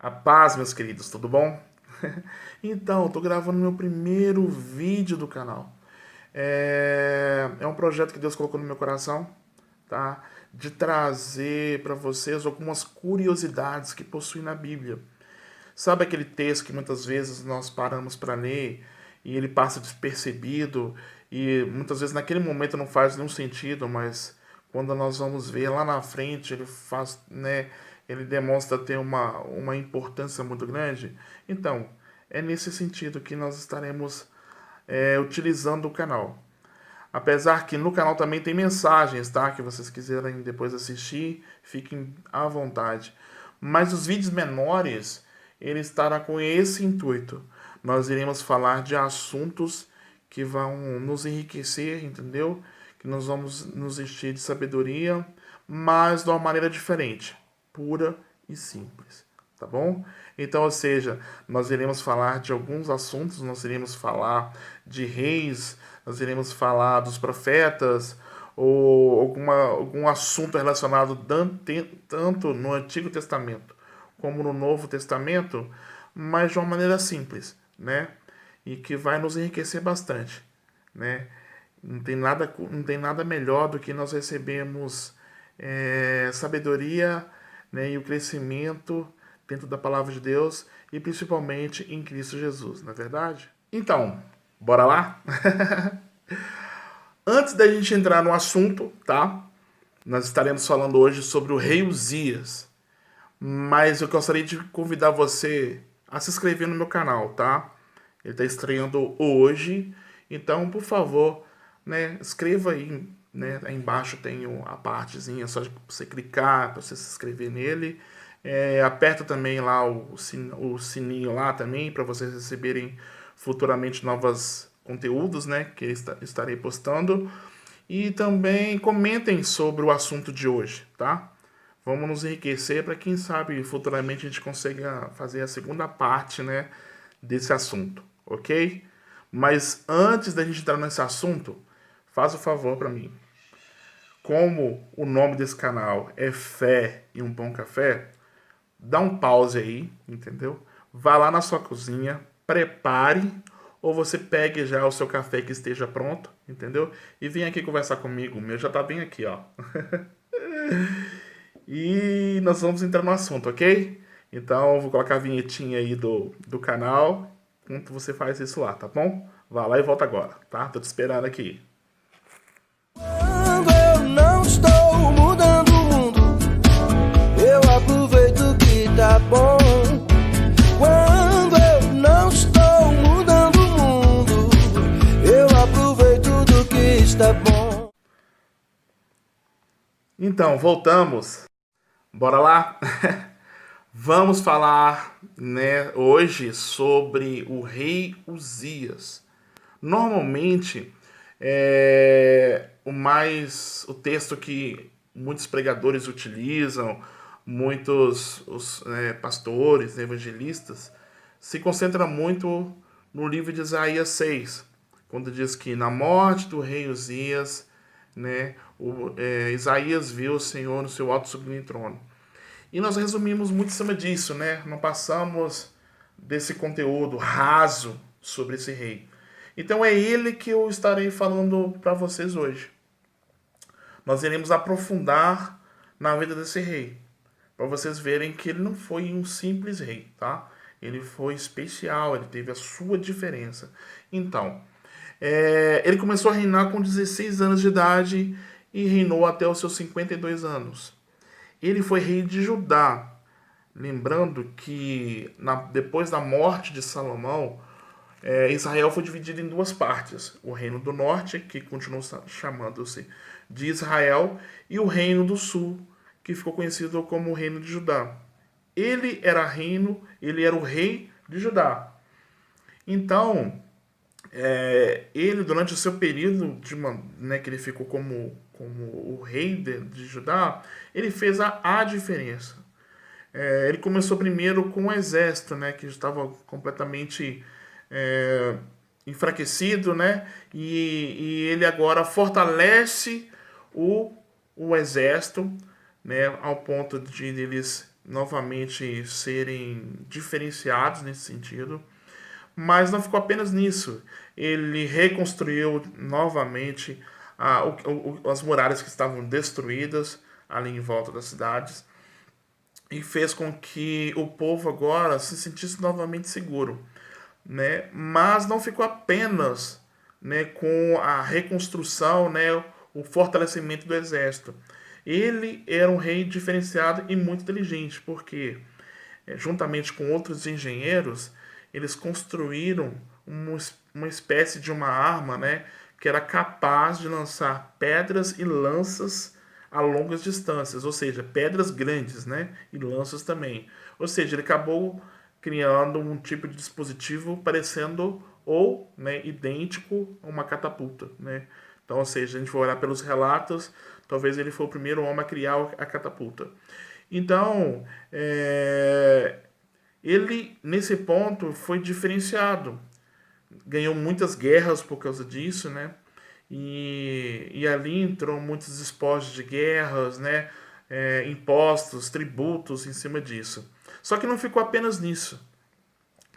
A paz, meus queridos, tudo bom? Então, estou gravando meu primeiro vídeo do canal. É um projeto que Deus colocou no meu coração, tá? De trazer para vocês algumas curiosidades que possuem na Bíblia. Sabe aquele texto que muitas vezes nós paramos para ler e ele passa despercebido e muitas vezes naquele momento não faz nenhum sentido, mas quando nós vamos ver lá na frente ele faz, né, ele demonstra ter uma importância muito grande. Então, é nesse sentido que nós estaremos utilizando o canal. Apesar que no canal também tem mensagens, tá? Que vocês quiserem depois assistir, fiquem à vontade. Mas os vídeos menores, ele estará com esse intuito. Nós iremos falar de assuntos que vão nos enriquecer, entendeu? Que nós vamos nos encher de sabedoria, mas de uma maneira diferente, pura e simples, tá bom? Então, ou seja, nós iremos falar de alguns assuntos, nós iremos falar de reis, nós iremos falar dos profetas, ou algum assunto relacionado tanto no Antigo Testamento como no Novo Testamento, mas de uma maneira simples, né? E que vai nos enriquecer bastante, né? Não tem nada melhor do que nós recebemos sabedoria, né, e o crescimento dentro da palavra de Deus e principalmente em Cristo Jesus, não é verdade? Então, bora lá? Antes da gente entrar no assunto, tá? Nós estaremos falando hoje sobre o rei Uzias. Mas eu gostaria de convidar você a se inscrever no meu canal, tá? Ele está estreando hoje. Então, por favor, né, inscreva aí, né? Aí embaixo tem a partezinha, só de você clicar para você se inscrever nele. Aperta também lá o sininho lá também para vocês receberem futuramente novos conteúdos, né, que eu estarei postando. E também comentem sobre o assunto de hoje, tá? Vamos nos enriquecer para quem sabe futuramente a gente consiga fazer a segunda parte, né, desse assunto, ok? Mas antes da gente entrar nesse assunto, faz o favor para mim. Como o nome desse canal é Fé e um Bom Café, dá um pause aí, entendeu? Vá lá na sua cozinha, prepare, ou você pegue já o seu café que esteja pronto, entendeu? E vem aqui conversar comigo, o meu já tá bem aqui, ó. E nós vamos entrar no assunto, ok? Então eu vou colocar a vinhetinha aí do canal enquanto você faz isso lá, tá bom? Vá lá e volta agora, tá? Tô te esperando aqui. Quando eu não estou mudando o mundo, eu aproveito que tá bom. Quando eu não estou mudando o mundo, eu aproveito do que está bom. Então, voltamos. Bora lá? Vamos falar, né, hoje sobre o rei Uzias. Normalmente, o texto que muitos pregadores utilizam, muitos pastores, evangelistas, se concentra muito no livro de Isaías 6, quando diz que na morte do rei Uzias, né, Isaías viu o Senhor no seu alto e sublime trono. E nós resumimos muito em cima disso, né? Não passamos desse conteúdo raso sobre esse rei. Então é ele que eu estarei falando para vocês hoje. Nós iremos aprofundar na vida desse rei, para vocês verem que ele não foi um simples rei, tá? Ele foi especial, ele teve a sua diferença. Então, ele começou a reinar com 16 anos de idade e reinou até os seus 52 anos. Ele foi rei de Judá. Lembrando que depois da morte de Salomão, Israel foi dividido em duas partes. O reino do norte, que continuou chamando-se de Israel, e o reino do sul, que ficou conhecido como o reino de Judá. Ele era o rei de Judá. Então, ele, durante o seu período que ele ficou como o rei de Judá, ele fez a diferença. Ele começou primeiro com o exército, né, que estava completamente enfraquecido, né, e ele agora fortalece o exército, né, ao ponto de eles novamente serem diferenciados nesse sentido. Mas não ficou apenas nisso. Ele reconstruiu novamente as muralhas que estavam destruídas ali em volta das cidades e fez com que o povo agora se sentisse novamente seguro, né? Mas não ficou apenas, né, com a reconstrução, né, o fortalecimento do exército. Ele era um rei diferenciado e muito inteligente, porque juntamente com outros engenheiros, eles construíram uma espécie de uma arma, né, que era capaz de lançar pedras e lanças a longas distâncias, ou seja, pedras grandes, né, e lanças também. Ou seja, ele acabou criando um tipo de dispositivo parecendo ou, né, idêntico a uma catapulta, né? Então, ou seja, a gente for olhar pelos relatos, talvez ele foi o primeiro homem a criar a catapulta. Então, ele, nesse ponto, foi diferenciado. Ganhou muitas guerras por causa disso, né? E ali entrou muitos despojos de guerras, né? Impostos, tributos em cima disso. Só que não ficou apenas nisso.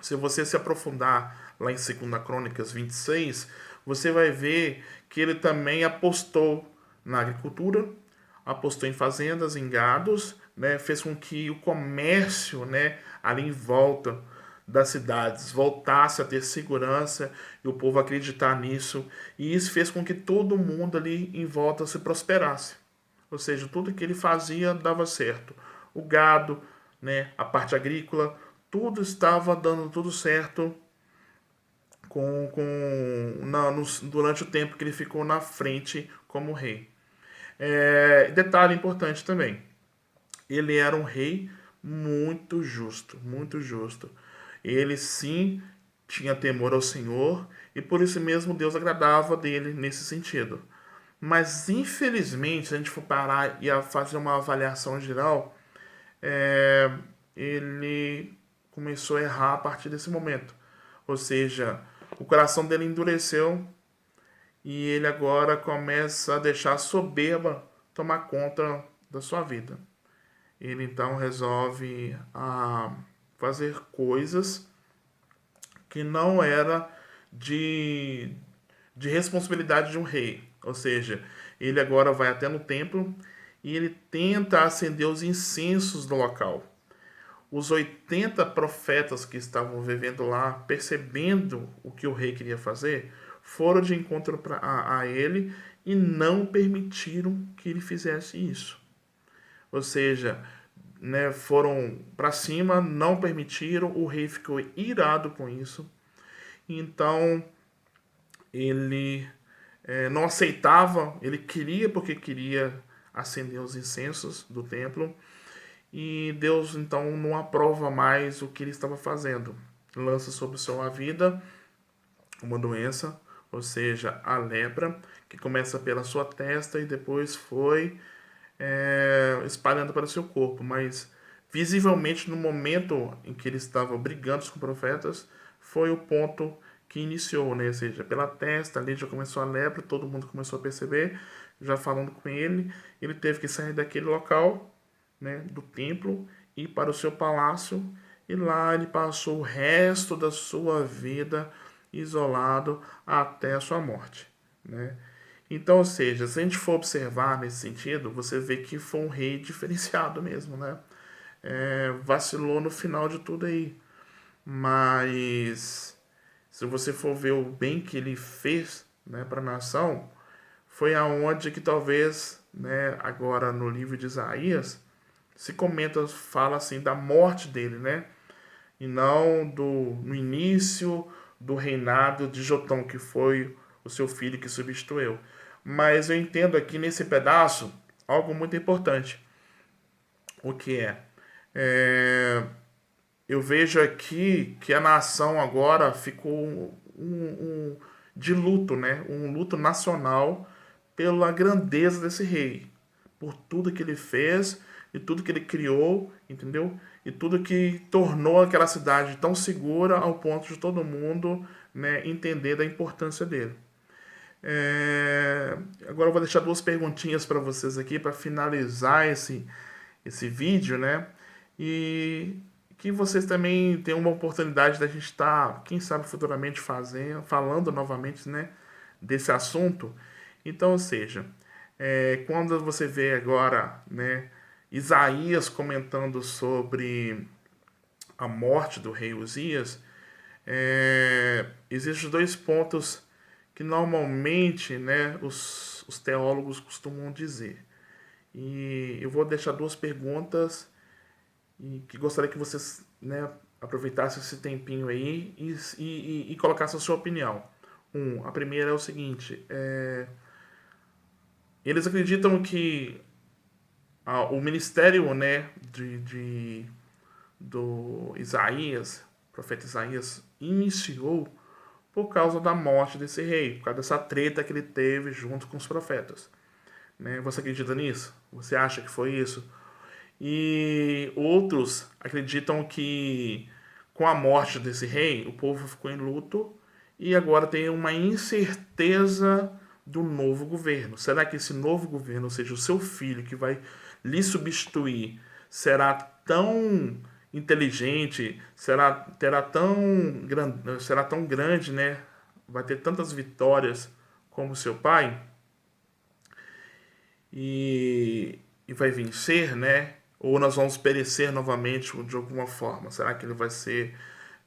Se você se aprofundar lá em 2 Crônicas 26, você vai ver que ele também apostou na agricultura, apostou em fazendas, em gados, né? Fez com que o comércio, né, ali em volta das cidades voltasse a ter segurança e o povo acreditar nisso. E isso fez com que todo mundo ali em volta se prosperasse. Ou seja, tudo que ele fazia dava certo. O gado, né, a parte agrícola, tudo estava dando tudo certo durante o tempo que ele ficou na frente como rei. Detalhe importante também, ele era um rei muito justo, muito justo. Ele sim tinha temor ao Senhor e por isso mesmo Deus agradava dele nesse sentido. Mas infelizmente, se a gente for parar e fazer uma avaliação geral, ele começou a errar a partir desse momento. Ou seja, o coração dele endureceu e ele agora começa a deixar a soberba tomar conta da sua vida. Ele então resolve fazer coisas que não era de responsabilidade de um rei. Ou seja, ele agora vai até no templo e ele tenta acender os incensos do local. Os 80 profetas que estavam vivendo lá, percebendo o que o rei queria fazer, foram de encontro a ele e não permitiram que ele fizesse isso. Ou seja, né, foram para cima, não permitiram, o rei ficou irado com isso. Então, ele não aceitava, ele queria porque queria acender os incensos do templo. E Deus então não aprova mais o que ele estava fazendo. Lança sobre sua vida uma doença, ou seja, a lepra, que começa pela sua testa e depois foi espalhando para o seu corpo. Mas visivelmente no momento em que ele estava brigando com profetas, foi o ponto que iniciou, né? Ou seja, pela testa ali já começou a lepra, todo mundo começou a perceber, já falando com ele, ele teve que sair daquele local, né, do templo, ir para o seu palácio, e lá ele passou o resto da sua vida isolado até a sua morte, né? Então, ou seja, se a gente for observar nesse sentido, você vê que foi um rei diferenciado mesmo, né? Vacilou no final de tudo aí, mas se você for ver o bem que ele fez, né, para a nação, foi aonde que talvez, né, agora no livro de Isaías, se comenta, fala assim da morte dele, né? E não no início do reinado de Jotão, que foi o seu filho que substituiu. Mas eu entendo aqui nesse pedaço algo muito importante. O que eu vejo aqui que a nação agora ficou de luto, né? Um luto nacional pela grandeza desse rei, por tudo que ele fez e tudo que ele criou, entendeu? E tudo que tornou aquela cidade tão segura ao ponto de todo mundo, né, entender da importância dele. Agora eu vou deixar 2 perguntinhas para vocês aqui para finalizar esse vídeo, né? e que vocês também tenham uma oportunidade da gente estar, quem sabe futuramente falando novamente, né, desse assunto. Então, ou seja, quando você vê agora, né, Isaías comentando sobre a morte do rei Uzias, existem dois pontos que normalmente, né, os teólogos costumam dizer. E eu vou deixar duas perguntas e que gostaria que vocês, né, aproveitassem esse tempinho aí e colocassem a sua opinião. A primeira é o seguinte: eles acreditam que o ministério, né, do Isaías, profeta Isaías, iniciou por causa da morte desse rei, por causa dessa treta que ele teve junto com os profetas. Né? Você acredita nisso? Você acha que foi isso? E outros acreditam que com a morte desse rei, o povo ficou em luto e agora tem uma incerteza do novo governo. Será que esse novo governo, ou seja, o seu filho que vai lhe substituir, será tão inteligente, será tão grande, né? Vai ter tantas vitórias como seu pai e vai vencer, né? Ou nós vamos perecer novamente de alguma forma? Será que ele vai ser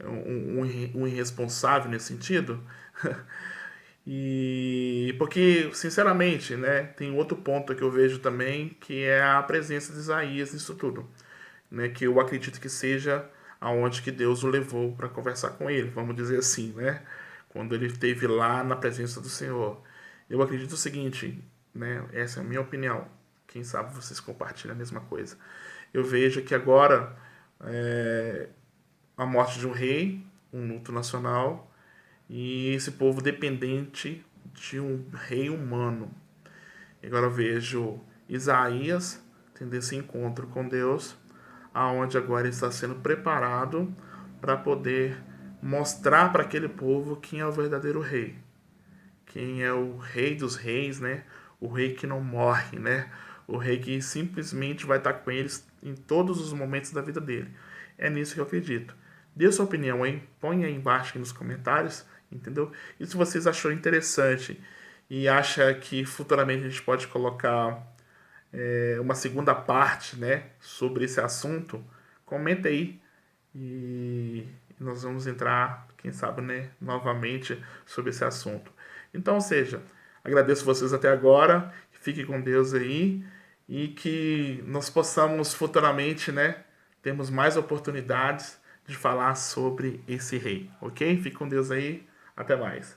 um irresponsável nesse sentido? E porque, sinceramente, né, tem outro ponto que eu vejo também, que é a presença de Isaías nisso tudo, né, que eu acredito que seja aonde que Deus o levou para conversar com ele, vamos dizer assim, né, quando ele esteve lá na presença do Senhor. Eu acredito o seguinte, né, essa é a minha opinião, quem sabe vocês compartilham a mesma coisa. Eu vejo que agora a morte de um rei, um luto nacional, e esse povo dependente de um rei humano. E agora eu vejo Isaías tendo esse encontro com Deus, aonde agora ele está sendo preparado para poder mostrar para aquele povo quem é o verdadeiro rei. Quem é o rei dos reis, né? O rei que não morre, né? O rei que simplesmente vai estar com eles em todos os momentos da vida dele. É nisso que eu acredito. Dê sua opinião aí, põe aí embaixo aqui nos comentários, entendeu? E se vocês achou interessante e acha que futuramente a gente pode colocar uma segunda parte, né, sobre esse assunto, comenta aí e nós vamos entrar, quem sabe, né, novamente sobre esse assunto. Então, ou seja, agradeço vocês até agora, fiquem com Deus aí e que nós possamos futuramente, né, termos mais oportunidades de falar sobre esse rei, ok? Fique com Deus aí, até mais.